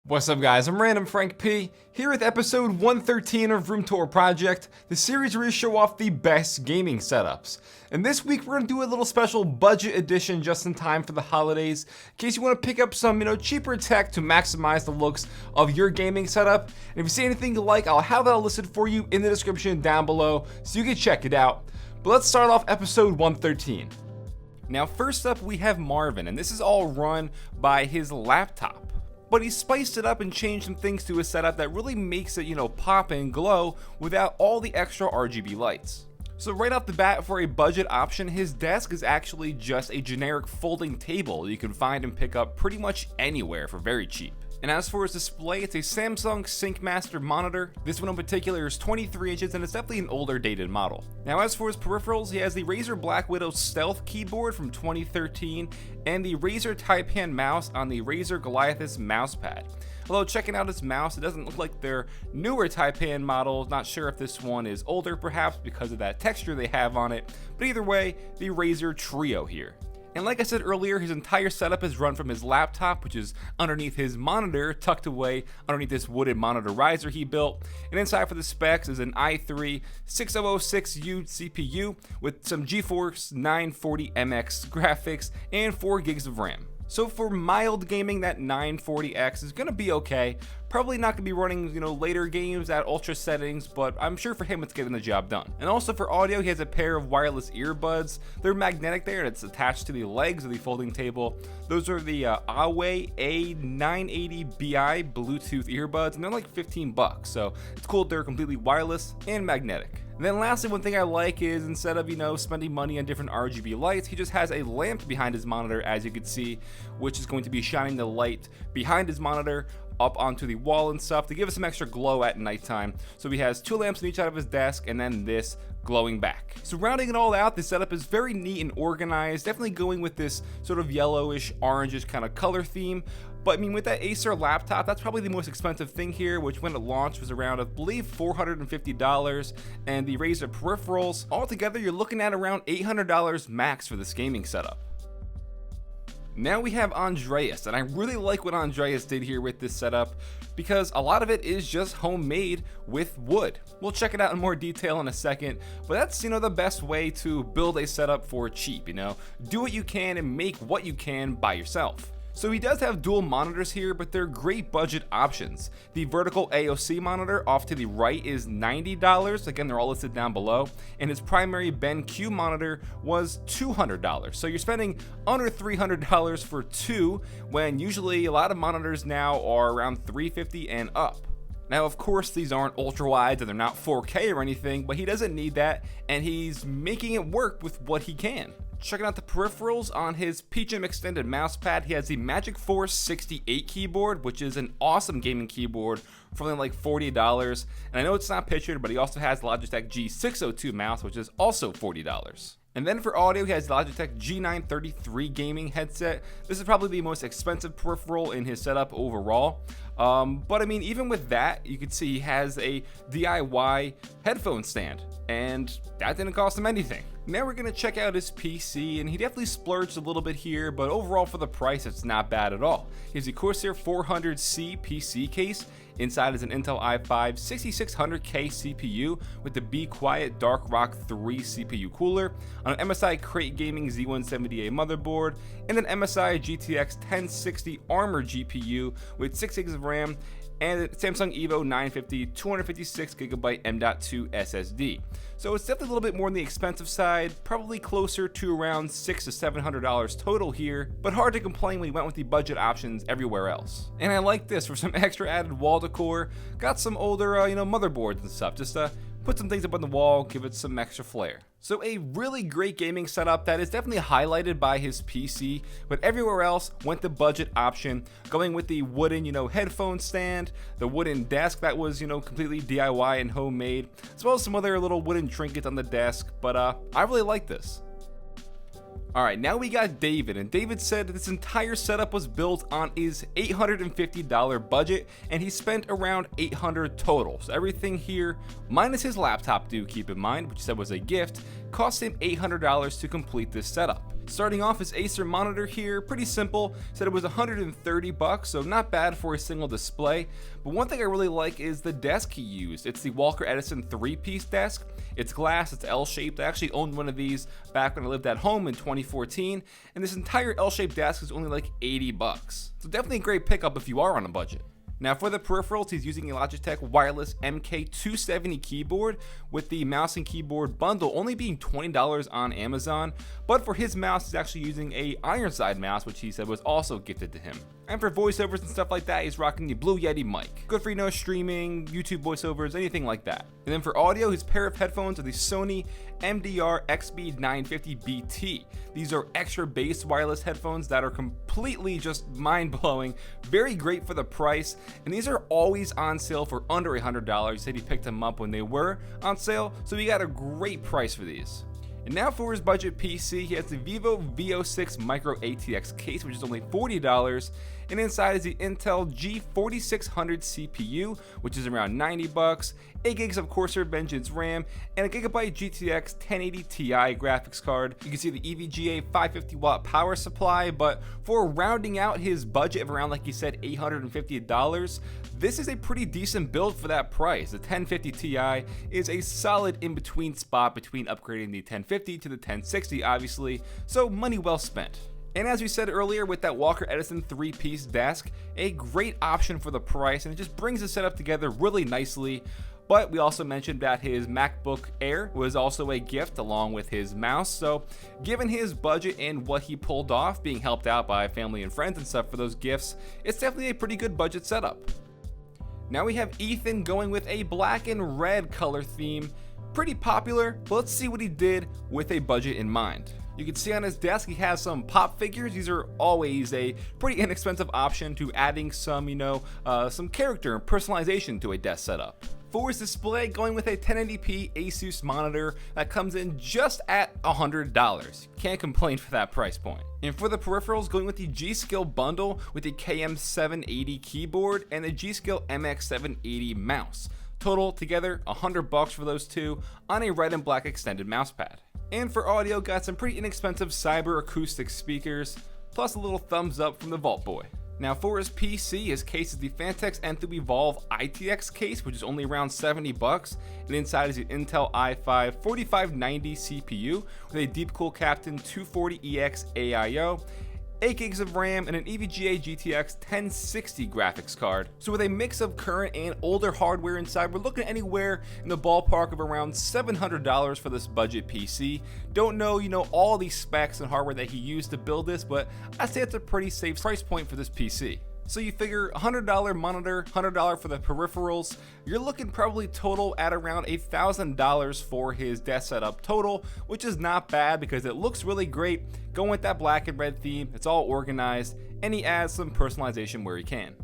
What's up guys, I'm randomfrankp, here with episode 113 of Room Tour Project, the series where we show off the best gaming setups. And this week we're going to do a little special budget edition just in time for the holidays, in case you want to pick up some, cheaper tech to maximize the looks of your gaming setup. And if you see anything you like, I'll have that listed for you in the description down below, so you can check it out. But let's start off episode 113. Now first up we have Marvin, and this is all run by his laptop. But he spiced it up and changed some things to his setup that really makes it, pop and glow without all the extra RGB lights. So right off the bat, for a budget option, his desk is actually just a generic folding table you can find and pick up pretty much anywhere for very cheap. And as for his display, it's a Samsung SyncMaster monitor. This one in particular is 23 inches and it's definitely an older dated model. Now as for his peripherals, he has the Razer Black Widow Stealth keyboard from 2013 and the Razer Taipan mouse on the Razer Goliathus mousepad. Although checking out his mouse, it doesn't look like their newer Taipan models. Not sure if this one is older perhaps because of that texture they have on it, but either way, the Razer Trio here. And like I said earlier, his entire setup is run from his laptop, which is underneath his monitor, tucked away underneath this wooden monitor riser he built. And inside for the specs is an i3 6006U CPU with some GeForce 940MX graphics and 4 gigs of RAM. So for mild gaming, that 940X is going to be okay. Probably not going to be running, later games at ultra settings, but I'm sure for him it's getting the job done. And also for audio, he has a pair of wireless earbuds. They're magnetic there and it's attached to the legs of the folding table. Those are the Away A980BI Bluetooth earbuds, and they're like $15, so it's cool they're completely wireless and magnetic. And then lastly, one thing I like is instead of, spending money on different RGB lights, he just has a lamp behind his monitor, as you can see, which is going to be shining the light behind his monitor up onto the wall and stuff to give us some extra glow at nighttime. So he has 2 lamps on each side of his desk and then this glowing back. So rounding it all out, this setup is very neat and organized, definitely going with this sort of yellowish, orangish kind of color theme. But I mean, with that Acer laptop, that's probably the most expensive thing here, which when it launched was around, I believe, $450. And the Razer peripherals, altogether, you're looking at around $800 max for this gaming setup. Now we have Andreas, and I really like what Andreas did here with this setup because a lot of it is just homemade with wood. We'll check it out in more detail in a second, but that's, the best way to build a setup for cheap, Do what you can and make what you can by yourself. So he does have dual monitors here, but they're great budget options. The vertical AOC monitor off to the right is $90, again they're all listed down below, and his primary BenQ monitor was $200. So you're spending under $300 for two, when usually a lot of monitors now are around $350 and up. Now of course these aren't ultra wides and they're not 4K or anything, but he doesn't need that, and he's making it work with what he can. Checking out the peripherals on his Peachum extended mousepad, he has the Magic Force 68 keyboard, which is an awesome gaming keyboard for only like $40. And I know it's not pictured, but he also has the Logitech G602 mouse, which is also $40. And then for audio, he has the Logitech G933 gaming headset. This is probably the most expensive peripheral in his setup overall. But I mean, even with that, you can see he has a DIY headphone stand, and that didn't cost him anything. Now we're gonna check out his PC, and he definitely splurged a little bit here, but overall for the price, it's not bad at all. He has the Corsair 400C PC case. Inside is an Intel i5 6600K CPU with the Be Quiet Dark Rock 3 CPU cooler, on an MSI Crate Gaming Z170A motherboard, and an MSI GTX 1060 Armor GPU with 6 gigs of RAM, and a Samsung Evo 950 256GB M.2 SSD. So it's definitely a little bit more on the expensive side, probably closer to around $600 to $700 total here, but hard to complain when you went with the budget options everywhere else. And I like this for some extra added wall decor. Got some older, motherboards and stuff. Just put some things up on the wall, give it some extra flair. So a really great gaming setup that is definitely highlighted by his PC, but everywhere else went the budget option, going with the wooden, headphone stand, the wooden desk that was, completely DIY and homemade, as well as some other little wooden trinkets on the desk, but I really like this. Alright, now we got David, and David said this entire setup was built on his $850 budget, and he spent around $800 total. So everything here, minus his laptop, do keep in mind, which he said was a gift, cost him $800 to complete this setup. Starting off his Acer monitor here, pretty simple, said it was $130, so not bad for a single display. But one thing I really like is the desk he used. It's the Walker Edison 3-piece desk. It's glass, it's L-shaped. I actually owned one of these back when I lived at home in 2014, and this entire L-shaped desk is only like $80. So definitely a great pickup if you are on a budget. Now for the peripherals, he's using a Logitech wireless MK270 keyboard with the mouse and keyboard bundle only being $20 on Amazon, but for his mouse he's actually using a Ironside mouse, which he said was also gifted to him. And for voiceovers and stuff like that, he's rocking the Blue Yeti mic. Good for, streaming, YouTube voiceovers, anything like that. And then for audio, his pair of headphones are the Sony MDR XB950BT. These are extra bass wireless headphones that are completely just mind-blowing, very great for the price, and these are always on sale for under $100. He said he picked them up when they were on sale, so he got a great price for these. And now for his budget PC, he has the Vivo V06 Micro ATX case, which is only $40, and inside is the Intel G4600 CPU, which is around $90, 8 gigs of Corsair Vengeance RAM, and a Gigabyte GTX 1080 Ti graphics card. You can see the EVGA 550 watt power supply, but for rounding out his budget of around, like he said, $850, this is a pretty decent build for that price. The 1050 Ti is a solid in-between spot between upgrading the 1050 to the 1060, obviously, so money well spent. And as we said earlier, with that Walker Edison 3-piece desk, a great option for the price, and it just brings the setup together really nicely. But we also mentioned that his MacBook Air was also a gift along with his mouse, so given his budget and what he pulled off, being helped out by family and friends and stuff for those gifts, it's definitely a pretty good budget setup. Now we have Ethan going with a black and red color theme. Pretty popular, but let's see what he did with a budget in mind. You can see on his desk he has some pop figures. These are always a pretty inexpensive option to adding some, some character and personalization to a desk setup. For his display, going with a 1080p Asus monitor that comes in just at $100. Can't complain for that price point. And for the peripherals, going with the G-Skill bundle with the KM780 keyboard and the G-Skill MX780 mouse. Total together $100 for those two on a red and black extended mousepad. And for audio, got some pretty inexpensive Cyber acoustic speakers, plus a little thumbs up from the Vault Boy. Now for his PC, his case is the Phanteks Enthoo Evolve ITX case, which is only around $70, and inside is the Intel i5 4590 CPU with a Deepcool Captain 240EX AIO, 8 gigs of RAM, and an EVGA GTX 1060 graphics card. So with a mix of current and older hardware inside, we're looking anywhere in the ballpark of around $700 for this budget PC. Don't know, all these specs and hardware that he used to build this, but I'd say it's a pretty safe price point for this PC. So you figure $100 monitor, $100 for the peripherals, you're looking probably total at around $1,000 for his desk setup total, which is not bad because it looks really great. Going with that black and red theme, it's all organized, and he adds some personalization where he can.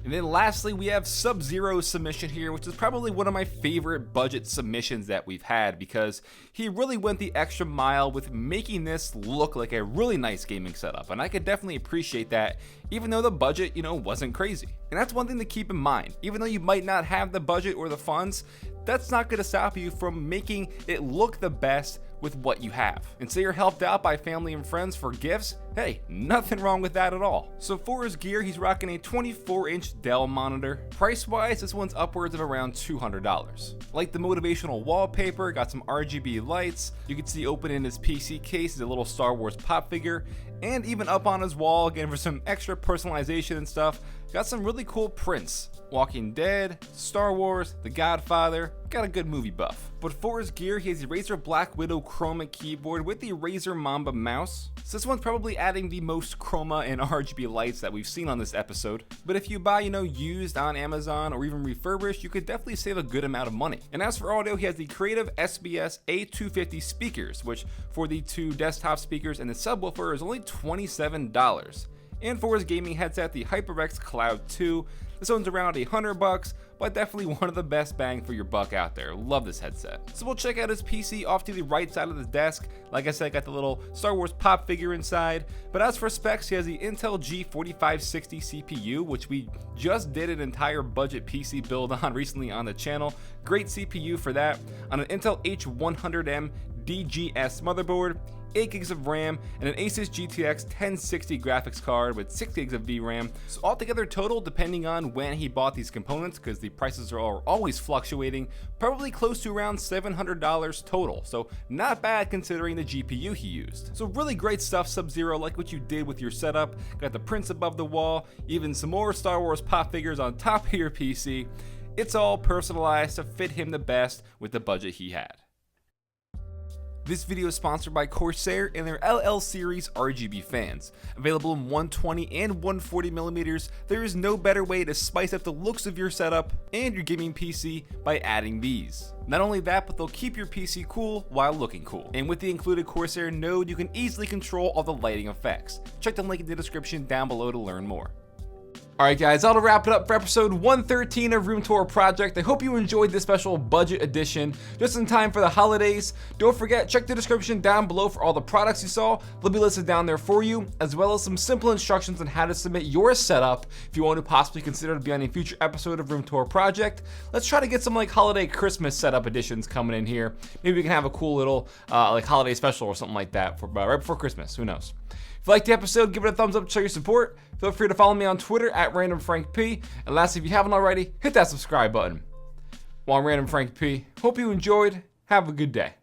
And then lastly, we have Subzero's submission here, which is probably one of my favorite budget submissions that we've had because he really went the extra mile with making this look like a really nice gaming setup, and I could definitely appreciate that even though the budget, wasn't crazy. And that's one thing to keep in mind. Even though you might not have the budget or the funds, that's not going to stop you from making it look the best with what you have. And say you're helped out by family and friends for gifts, hey, nothing wrong with that at all. So for his gear, he's rocking a 24-inch Dell monitor. Price-wise, this one's upwards of around $200. Like the motivational wallpaper, got some RGB lights. You can see open in his PC case is a little Star Wars pop figure, and even up on his wall, again for some extra personalization and stuff, got some really cool prints. Walking Dead, Star Wars, The Godfather, got a good movie buff. But for his gear, he has the Razer Black Widow Chroma keyboard with the Razer Mamba mouse. So this one's probably adding the most chroma and RGB lights that we've seen on this episode. But if you buy, used on Amazon or even refurbished, you could definitely save a good amount of money. And as for audio, he has the Creative SBS A250 speakers, which for the two desktop speakers and the subwoofer is only $27. And for his gaming headset, the HyperX Cloud 2. This one's around $100, but definitely one of the best bang for your buck out there. Love this headset. So we'll check out his PC off to the right side of the desk. Like I said, got the little Star Wars pop figure inside. But as for specs, he has the Intel G4560 CPU, which we just did an entire budget PC build on recently on the channel. Great CPU for that. On an Intel H100M DGS motherboard, 8 gigs of RAM, and an Asus GTX 1060 graphics card with 6 gigs of VRAM. So altogether total, depending on when he bought these components, because the prices are always fluctuating, probably close to around $700 total. So not bad considering the GPU he used. So really great stuff, Subzero, like what you did with your setup. Got the prints above the wall, even some more Star Wars pop figures on top of your PC. It's all personalized to fit him the best with the budget he had. This video is sponsored by Corsair and their LL series RGB fans. Available in 120 and 140mm, there is no better way to spice up the looks of your setup and your gaming PC by adding these. Not only that, but they'll keep your PC cool while looking cool. And with the included Corsair node, you can easily control all the lighting effects. Check the link in the description down below to learn more. Alright guys, that'll wrap it up for episode 113 of Room Tour Project. I hope you enjoyed this special budget edition, just in time for the holidays. Don't forget, check the description down below for all the products you saw. They'll be listed down there for you, as well as some simple instructions on how to submit your setup if you want to possibly consider to be on a future episode of Room Tour Project. Let's try to get some like holiday Christmas setup editions coming in here. Maybe we can have a cool little like holiday special or something like that for right before Christmas, who knows. If you liked the episode, give it a thumbs up to show your support. Feel free to follow me on Twitter at randomfrankp. And lastly, if you haven't already, hit that subscribe button. While I'm Random Frank P, hope you enjoyed. Have a good day.